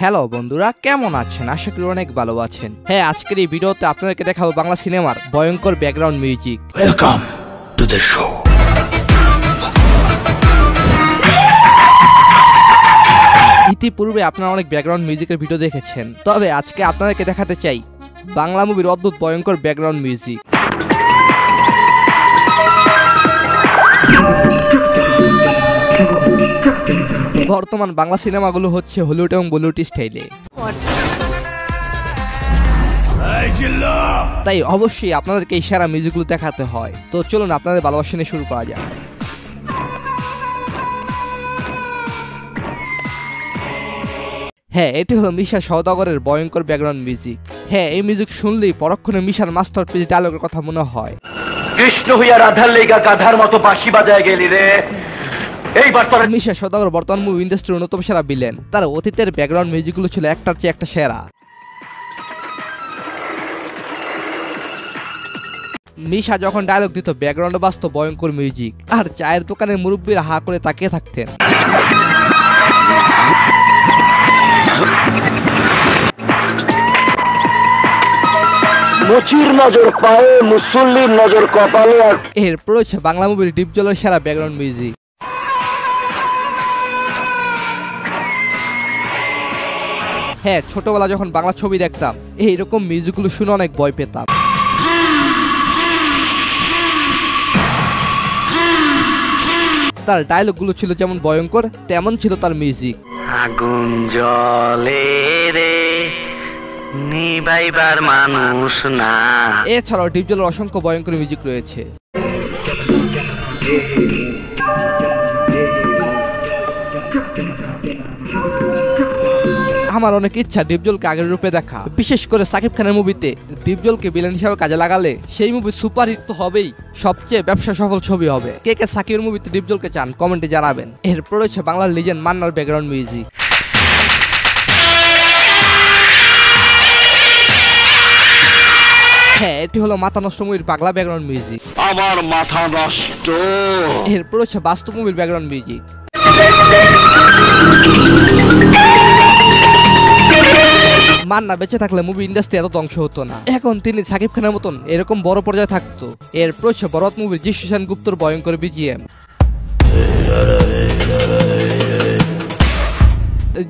Hello বন্ধুরা, কেমন আছেন? আশা করি অনেক ভালো আছেন। হ্যাঁ, আজকের এই ভিডিওতে আপনাদেরকে দেখাবো বাংলা সিনেমার ভয়ঙ্কর background music. Welcome to the show. ইতিপূর্বে আপনারা অনেক ব্যাকগ্রাউন্ড মিউজিকের ভিডিও দেখেছেন, তবে আজকে আপনাদেরকে দেখাতে চাই বাংলা মুভির অদ্ভুত ভয়ঙ্কর ব্যাকগ্রাউন্ড মিউজিক। বর্তমান বাংলা সিনেমাগুলো হচ্ছে হলিউড এবং বলিউড স্টাইলে, তাই অবশ্যই আপনাদেরকে এই সেরা মিউজিকগুলো দেখাতে হয়। তো চলুন আপনাদের ভালোবাসা নিয়ে শুরু করা যাক। হ্যাঁ, এটি হলো মিশা সওদাগরের ভয়ঙ্কর ব্যাকগ্রাউন্ড মিউজিক। হ্যাঁ, এই মিউজিক শুনলেই পরক্ষণে মিশার মাস্টারপিস ডায়লগের কথা মনে হয়। কৃষ্ণ হইয়া রাধার লেগা গাধার মতো বাঁশি বাজায় গেলি রে। এইবার তোর মিশা সওদাগর বর্তমান মুভি ইন্ডাস্ট্রির অন্যতম সেরা ভিলেন। তার অতীতের ব্যাকগ্রাউন্ড মিউজিকগুলো ছিল একটার চেয়ে একটা সেরা। মিশা যখন ডায়লগ দিত, ব্যাকগ্রাউন্ডে বাজত ভয়ঙ্কর মিউজিক, আর চায়ের দোকানের মুরব্বীরা হা করে তাকিয়ে থাকতেন। মুচির নজর পায়ে, মুসল্লির নজর কপালে। এরপর হচ্ছে বাংলা মুভির ডিপজলের সেরা ব্যাকগ্রাউন্ড মিউজিক। হ্যাঁ, ছোটবেলা যখন বাংলা ছবি দেখতাম, এইরকম মিউজিকগুলো শুনে অনেক ভয় পেতাম। তার ডায়লগগুলো ছিল যেমন ভয়ঙ্কর, তেমন ছিল তার মিউজিক। আগুন জ্বলে রে, নিভাইবার মানুষ না। এছাড়াও ডিপজলের অসংখ্য ভয়ঙ্কর মিউজিক রয়েছে। আমার অনেক ইচ্ছা ডিপজলকে আগের রূপে দেখা, বিশেষ করে সাকিব খানের মুভিতে ডিপজলকে ভিলেন হিসেবে কাজে লাগালে সেই মুভি সুপারহিট তো হবেই, সবচেয়ে ব্যবসা সফল ছবি হবে। কে কে সাকিবের মুভিতে ডিপজলকে চান কমেন্টে জানাবেন। এরপর রয়েছে বাংলার লিজেন্ড মান্নার ব্যাকগ্রাউন্ড মিউজিক। হ্যাঁ, এটি হলো মাথা নষ্ট মুভির পাগলা ব্যাকগ্রাউন্ড মিউজিক। আমার মাথা নষ্ট। এরপর হচ্ছে বাস্তব মুভির ব্যাকগ্রাউন্ড মিউজিক। মান্না বেঁচে থাকলে মুভি ইন্ডাস্ট্রি এত ধ্বংস হতো না। এখন তিনি সাকিব খানের মতন এরকম বড় পর্যায়ে থাকতো। এরপর হচ্ছে বরবাদ মুভির জিশু সেনগুপ্তর ভয়ঙ্কর বিজিএম।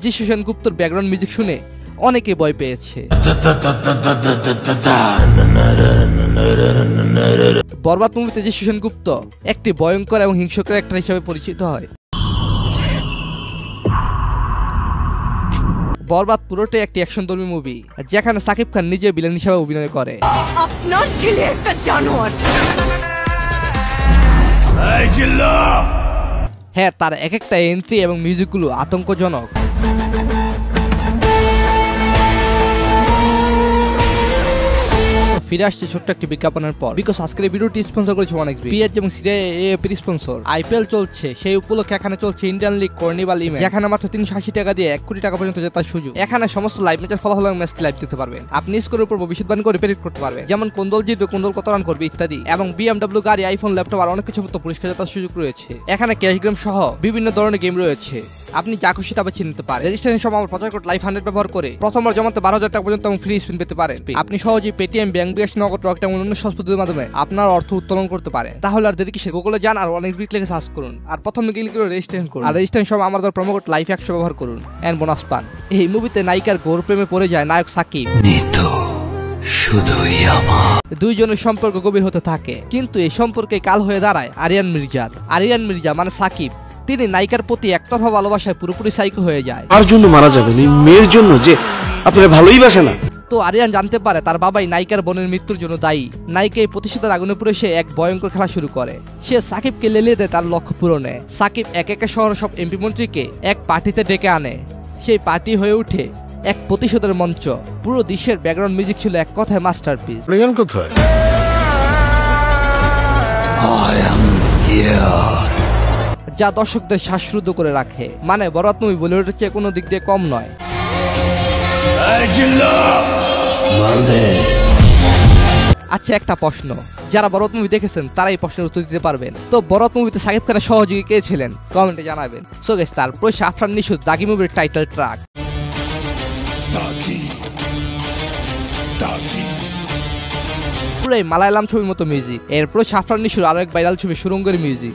জিশু সেনগুপ্তর ব্যাকগ্রাউন্ড মিউজিক শুনে অনেকে ভয় পেয়েছে। বরবাদ মুভিতে জিশু সেনগুপ্ত একটি ভয়ঙ্কর এবং হিংস্র ক্যারেক্টার হিসেবে পরিচিত হয়। বরবাদ পুরোটাই একটি অ্যাকশনধর্মী মুভি, যেখানে সাকিব খান নিজে ভিলেন হিসেবে অভিনয় করে। আপনার ছেলে একটা জানোয়ার। হ্যাঁ, তার এক একটা এন্ট্রি এবং মিউজিকগুলো আতঙ্কজনক। ফিরে আসছে ছোট্ট একটি বিজ্ঞাপনের পর, বিকজ আজকের ভিডিওটি স্পন্সর করেছে অনেক পিএচ এবং সিরিয়ার স্পন্সর। আইপিএল চলছে, সেই উপলক্ষে এখানে চলছে ইন্ডিয়ান লিগ কর্নিভাল ইভেন্ট, যেখানে মাত্র 380 টাকা দিয়ে 1 কোটি টাকা পর্যন্ত জেতার সুযোগ। এখানে সমস্ত লাইভ ম্যাচের ফলাফল এবং ম্যাচ লাইভ দিতে পারবেন। আপনি স্কোরের উপর ভবিষ্যৎবাণী করে প্রেডিক্ট করতে পারবেন, যেমন কোন দল জিতবে, কোন দল কত রান করবে ইত্যাদি। এবং বিএমডব্লিউ গাড়ি, আইফোন, ল্যাপটপ আর অনেক কিছু মতো পুরস্কার জেতার সুযোগ রয়েছে। এখানে ক্যাশ গেম সহ বিভিন্ন ধরনের গেম রয়েছে, আপনি যা খুশি তা বেছে নিতে পারেন। রেজিস্ট্রেশন সময় আমার প্রচার কোড লাইফ 100 ব্যবহার করে প্রথমবার জমাতে 12,000 টাকা পর্যন্ত ফ্রি স্পিন পেতে পারেন। আপনি সহজেই পেটিএম, ব্যাংক বিকাশ, নগদ, রকেট এবং অন্য সহজ পদ্ধতির মাধ্যমে আপনার অর্থ উত্তোলন করতে পারেন। তাহলে আর দেরি কিসের, গুগলে যান আর অনেক বিট লিখে সার্চ করুন, আর প্রথমে ক্লিক করে রেজিস্ট্রেশন করুন। আর রেজিস্ট্রেশন সময় আমার প্রোমো কোড লাইফ 100 ব্যবহার করুন এন্ড বোনাস পান। এই মুভিতে নায়িকার ঘোর প্রেমে পড়ে যায় নায়ক সাকিব। দুইজনের সম্পর্ক গভীর হতে থাকে, কিন্তু এই সম্পর্কে কাল হয়ে দাঁড়ায় আরিয়ান মির্জার। আরিয়ান মির্জা মানে সাকিব, তিনি নায়িকার প্রতি একতরফা ভালোবাসায় পুরোপুরি সাইকো হয়ে যায়। আর জন্য মারা যাবে মেয়ের জন্য যে আপনাকে ভালোই বাসে না। তো আরিয়ান জানতে পারে তার বাবাই নায়িকার বোনের মৃত্যুর জন্য দায়ী। নায়িকা এই প্রতিশোধের আগুনে পুড়ে সে এক ভয়ঙ্কর খেলা শুরু করে। সে সাকিবকে লেলিয়ে দেয় তার লক্ষ্য পূরণে। সাকিব এক একে শহরের সব এমপি মন্ত্রীকে এক পার্টিতে ডেকে আনে। সেই পার্টি হয়ে ওঠে এক প্রতিশোধের মঞ্চ। পুরো দৃশ্যের ব্যাকগ্রাউন্ড মিউজিক ছিল এক কথায় মাস্টারপিস। যা দর্শকদের শ্বাসরুদ্ধ করে রাখে। মানে বরবাদ মুভি বলিউডের চেয়ে কোনো দিক দিয়ে কম নয়। আচ্ছা, একটা প্রশ্ন, যারা বরবাদ মুভি দেখেছেন তারা এই প্রশ্নের উত্তর দিতে পারবেন। তো বরবাদ মুভিতে সাকিব খানের সহযোগী কে ছিলেন কমেন্টে জানাবেন। সো গাইস, তারপর আফরান নিশো দাগি মুভির টাইটেল ট্র্যাক। পুরাই মালায়ালাম ছবির মতো মিউজিক। এরপর সাফরান নিশুর আরো এক ভাইরাল ছবি সুরঙ্গের মিউজিক।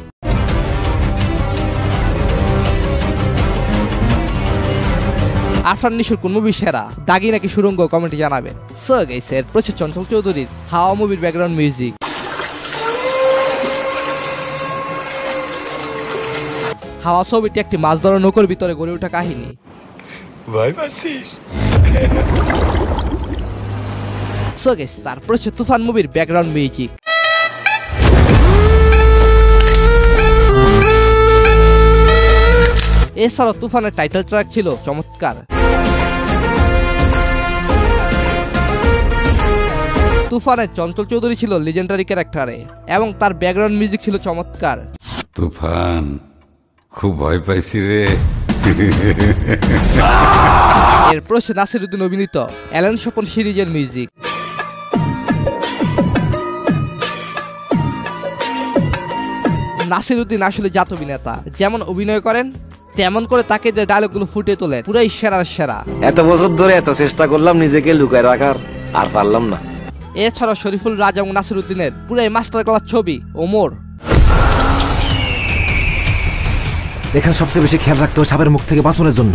আফরান নিশুর কোন মুভি সেরা, দাগি নাকি সুরঙ্গ, কমেন্টে জানাবেন। সো গাইস, এরপর চঞ্চল চৌধুরীর হাওয়া মুভির ব্যাকগ্রাউন্ড মিউজিক। হাওয়া ছবিটি একটি মাছ ধরা নৌকার ভিতরে গড়ে ওঠা কাহিনী। সো গাইস, তারপর তুফান মুভির ব্যাকগ্রাউন্ড মিউজিক। এছাড়াও তুফানের টাইটেল ট্র্যাক ছিল চমৎকার। তুফানের চঞ্চল চৌধুরী ছিল লিজেন্ডারি ক্যারেক্টারে এবং তার ব্যাকগ্রাউন্ড মিউজিক ছিল চমৎকার। তুফান, খুব ভয় পাইছি রে। এরপর নাসিরউদ্দিন অভিনীত অ্যালেন স্বপন সিরিজের মিউজিক। নাসিরউদ্দিন আসলে জাত অভিনেতা, যেমন অভিনয় করেন তেমন করে তাকে যে ডায়লগগুলো ফুটিয়ে তোলেন পুরাই সেরার সেরা। এত বছর ধরে এত চেষ্টা করলাম নিজেকে লুকায় রাখার, আর পারলাম না। এছাড়াও শরীফুল রাজ এবং নাসিরউদ্দিনের পুরাই মাস্টার ক্লাস ছবি ওমর। এখানে সবচেয়ে বেশি খেয়াল রাখতে হয় সাপের মুখ থেকে বাঁচানোর জন্য।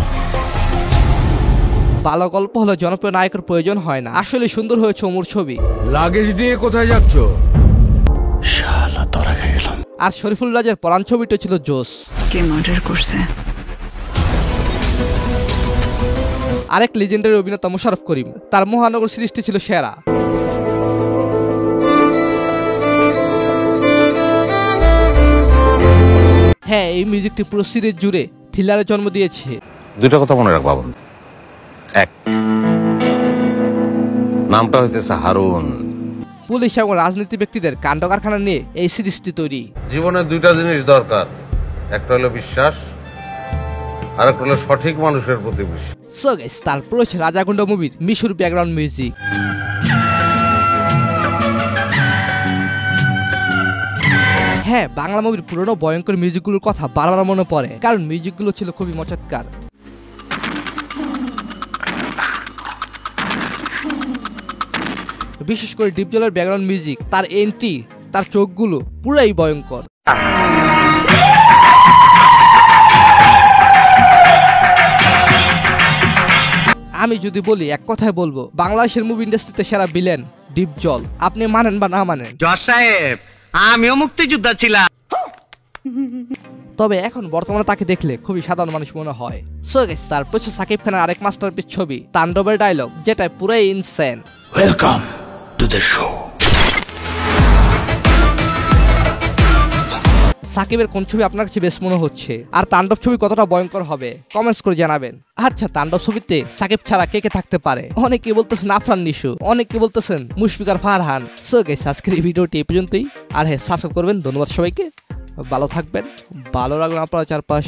ভালো গল্প হলে জনপ্রিয় নায়কের প্রয়োজন হয় না। আসলে সুন্দর হয়েছে ওমর ছবি। লাগেজ নিয়ে কোথায় যাচ্ছ? শালা ধরা খেয়ে গেলাম। আর শরীফুল রাজের পরাণ ছবিটা ছিল জোস। কে মার্ডার করছে? আরেক লিজেন্ডারি অভিনেতা মোশাররফ করিম, তার মহানগর সিরিজটি ছিল সেরা। হ্যাঁ, এই মিউজিকটি পুরো সিরিজ জুড়ে থ্রিলারের জন্ম দিয়েছে। দুইটা কথা মনে রাখবা বন্ধু। এক, নামটা হইতেছে হারুন। পুলিশ এবং রাজনীতি ব্যক্তিদের কাণ্ড কারখানা নিয়ে এই সিরিজটি তৈরি। জীবনে দুইটা জিনিস দরকার, একটা হলো বিশ্বাস, আর একটা হলো সঠিক মানুষের প্রতি বিশ্বাস। সো গাইস, তারপর হচ্ছে রাজাগুন্ডা মুভির মিশুর ব্যাকগ্রাউন্ড মিউজিক। হ্যাঁ, বাংলা মুভির পুরনো ভয়ঙ্কর মিউজিকগুলোর কথা বারবার মনে পড়ে, কারণ মিউজিকগুলো ছিল খুবই মজাদার। বিশেষ করে ডিপজলের ব্যাকগ্রাউন্ড মিউজিক, তার এন্ট্রি, তার চোখগুলো পুরাই ভয়ঙ্কর। আমি যদি বলি এক কথায় বলবো, বাংলাদেশের মুভি ইন্ডাস্ট্রিতে সেরা ভিলেন ডিপজল। আপনি মানেন বা না মানেন। জজ সাহেব, আমিও মুক্তিযোদ্ধা ছিলাম। তবে এখন বর্তমানে তাকে দেখলে খুবই সাধারণ মানুষ মনে হয়। সো গাইস, তারপর সাকিব খানের আরেক মাস্টারপিস ছবি তাণ্ডবের ডায়লগ, যেটা পুরাই insane. Welcome to the show. সাকিবের কোন ছবি আপনার কাছে বেশ মনে হচ্ছে, আর তাণ্ডব ছবি কতটা ভয়ঙ্কর হবে কমেন্টস করে জানাবেন। আচ্ছা, তাণ্ডব ছবিতে সাকিব ছাড়া কে কে থাকতে পারে? অনেকে বলতেছেন আফরান নিশু, অনেকে বলতেছেন মুশফিকার ফারহান। সো গাইস, আজকের এই ভিডিওটি এই পর্যন্তই। আর হ্যাঁ, সাবস্ক্রাইব করবেন। ধন্যবাদ সবাইকে, ভালো থাকবেন, ভালো রাখবেন আপনার চারপাশ।